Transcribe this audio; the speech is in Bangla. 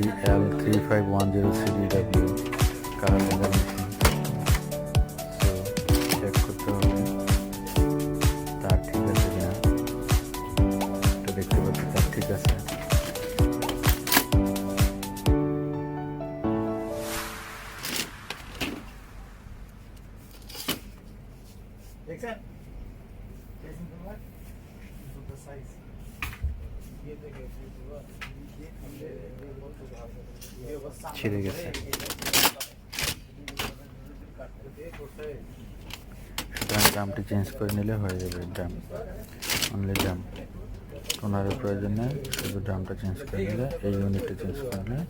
GL3510CDW colour laser machine. So check করতে হবে তার ঠিক আছে কিনা। তো দেখতে পাচ্ছি তার ঠিক আছে। ছিঁড়ে গেছে। সুতরাং ড্রামটি চেঞ্জ করে নিলে হয়ে যাবে। ড্রাম অনলি ড্রাম, টোনারের প্রয়োজন নেই, শুধু ড্রামটা চেঞ্জ করে নিলে, এই ইউনিটটা চেঞ্জ করে নিলে